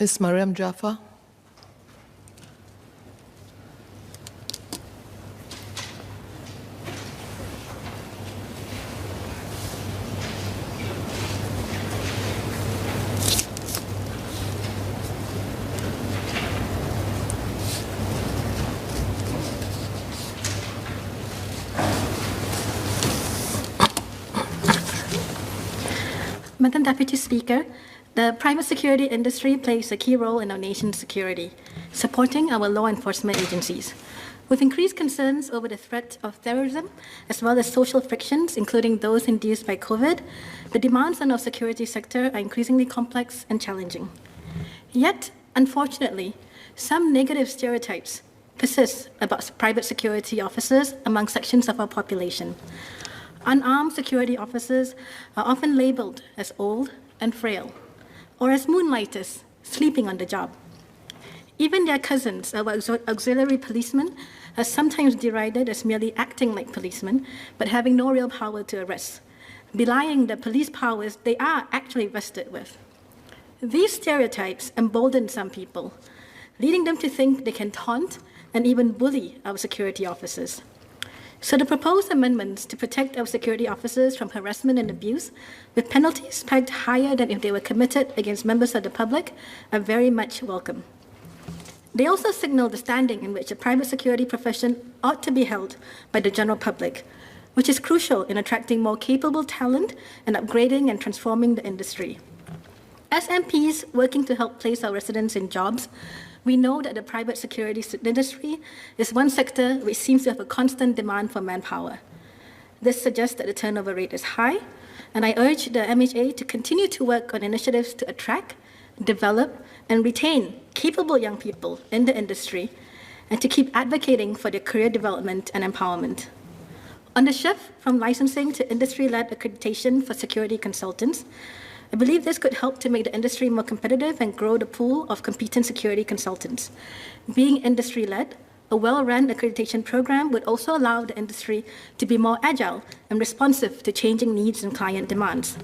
Ms. Mariam Jaafar. Madam Deputy Speaker, the private security industry plays a key role in our nation's security, supporting our law enforcement agencies. With increased concerns over the threat of terrorism, as well as social frictions, including those induced by COVID, the demands on our security sector are increasingly complex and challenging. Yet, unfortunately, some negative stereotypes persist about private security officers among sections of our population. Unarmed security officers are often labeled as old and frail, or as moonlighters sleeping on the job. Even their cousins, our auxiliary policemen, are sometimes derided as merely acting like policemen, but having no real power to arrest, belying the police powers they are actually vested with. These stereotypes embolden some people, leading them to think they can taunt and even bully our security officers. So the proposed amendments to protect our security officers from harassment and abuse, with penalties pegged higher than if they were committed against members of the public, are very much welcome. They also signal the standing in which the private security profession ought to be held by the general public, which is crucial in attracting more capable talent and upgrading and transforming the industry. As MPs working to help place our residents in jobs, we know that the private security industry is one sector which seems to have a constant demand for manpower. This suggests that the turnover rate is high, and I urge the MHA to continue to work on initiatives to attract, develop, and retain capable young people in the industry, and to keep advocating for their career development and empowerment. On the shift from licensing to industry-led accreditation for security consultants, I believe this could help to make the industry more competitive and grow the pool of competent security consultants. Being industry-led, a well-run accreditation program would also allow the industry to be more agile and responsive to changing needs and client demands.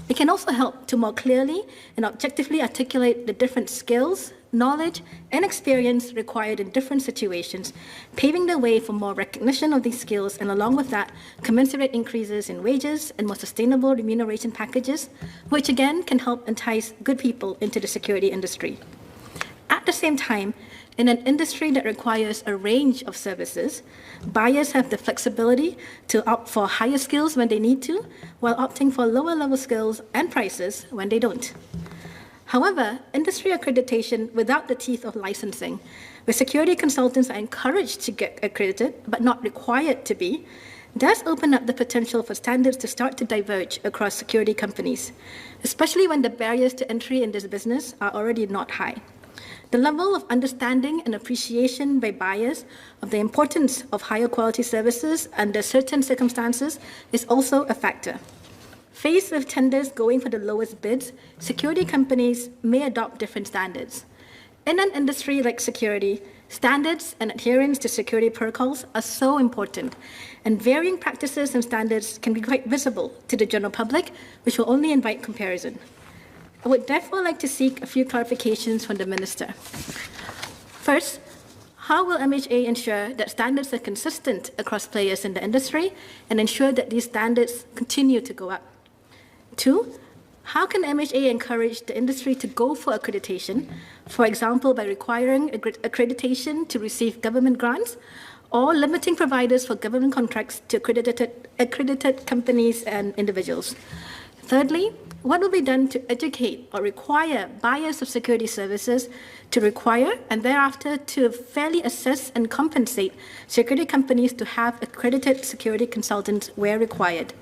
It can also help to more clearly and objectively articulate the different skills, knowledge, and experience required in different situations, paving the way for more recognition of these skills and, along with that, commensurate increases in wages and more sustainable remuneration packages, which again can help entice good people into the security industry. At the same time, in an industry that requires a range of services, buyers have the flexibility to opt for higher skills when they need to, while opting for lower level skills and prices when they don't. However, industry accreditation without the teeth of licensing, where security consultants are encouraged to get accredited but not required to be, does open up the potential for standards to start to diverge across security companies, especially when the barriers to entry in this business are already not high. The level of understanding and appreciation by buyers of the importance of higher quality services under certain circumstances is also a factor. Faced with tenders going for the lowest bids, security companies may adopt different standards. In an industry like security, standards and adherence to security protocols are so important, and varying practices and standards can be quite visible to the general public, which will only invite comparison. I would therefore like to seek a few clarifications from the Minister. First, how will MHA ensure that standards are consistent across players in the industry and ensure that these standards continue to go up? Two, how can MHA encourage the industry to go for accreditation, for example, by requiring accreditation to receive government grants or limiting providers for government contracts to accredited companies and individuals? Thirdly, what will be done to educate or require buyers of security services to require and thereafter to fairly assess and compensate security companies to have accredited security consultants where required?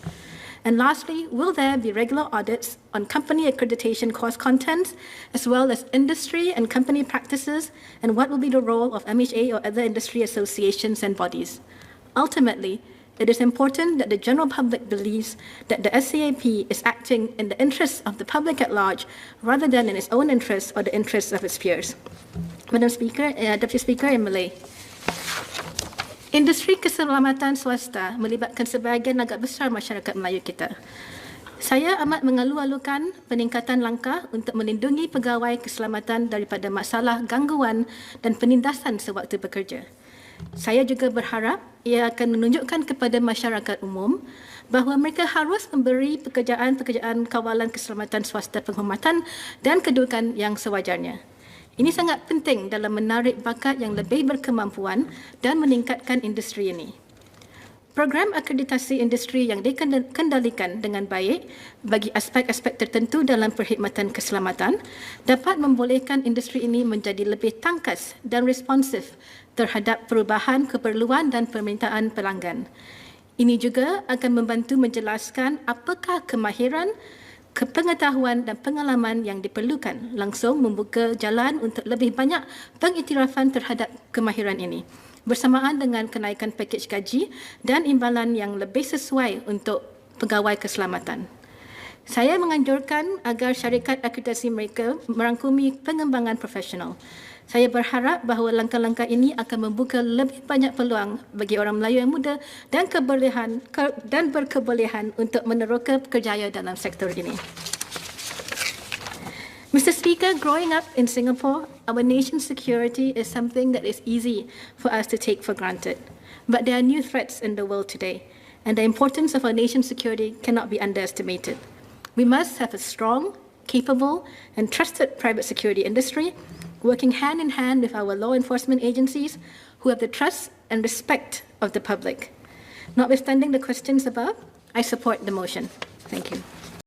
And lastly, will there be regular audits on company accreditation course contents, as well as industry and company practices, and what will be the role of MHA or other industry associations and bodies? Ultimately, it is important that the general public believes that the SCAP is acting in the interests of the public at large, rather than in its own interests or the interests of its peers. Madam Speaker, Deputy Speaker, in Malay. Industri keselamatan swasta melibatkan sebahagian agak besar masyarakat Melayu kita. Saya amat mengalu-alukan peningkatan langkah untuk melindungi pegawai keselamatan daripada masalah gangguan dan penindasan sewaktu bekerja. Saya juga berharap ia akan menunjukkan kepada masyarakat umum bahawa mereka harus memberi pekerjaan-pekerjaan kawalan keselamatan swasta penghormatan dan kedudukan yang sewajarnya. Ini sangat penting dalam menarik bakat yang lebih berkemampuan dan meningkatkan industri ini. Program akreditasi industri yang dikendalikan dengan baik bagi aspek-aspek tertentu dalam perkhidmatan keselamatan dapat membolehkan industri ini menjadi lebih tangkas dan responsif terhadap perubahan keperluan dan permintaan pelanggan. Ini juga akan membantu menjelaskan apakah kemahiran, kepengetahuan dan pengalaman yang diperlukan, langsung membuka jalan untuk lebih banyak pengiktirafan terhadap kemahiran ini, bersamaan dengan kenaikan pakej gaji dan imbalan yang lebih sesuai untuk pegawai keselamatan. Saya menganjurkan agar syarikat akreditasi mereka merangkumi pengembangan profesional. Saya berharap bahawa langkah-langkah ini akan membuka lebih banyak peluang bagi orang Melayu yang muda dan berkebolehan untuk meneroka kerjaya dalam sektor ini. Mr. Speaker, growing up in Singapore, our nation's security is something that is easy for us to take for granted. But there are new threats in the world today, and the importance of our nation's security cannot be underestimated. We must have a strong, capable, and trusted private security industry, working hand in hand with our law enforcement agencies who have the trust and respect of the public. Notwithstanding the questions above, I support the motion. Thank you.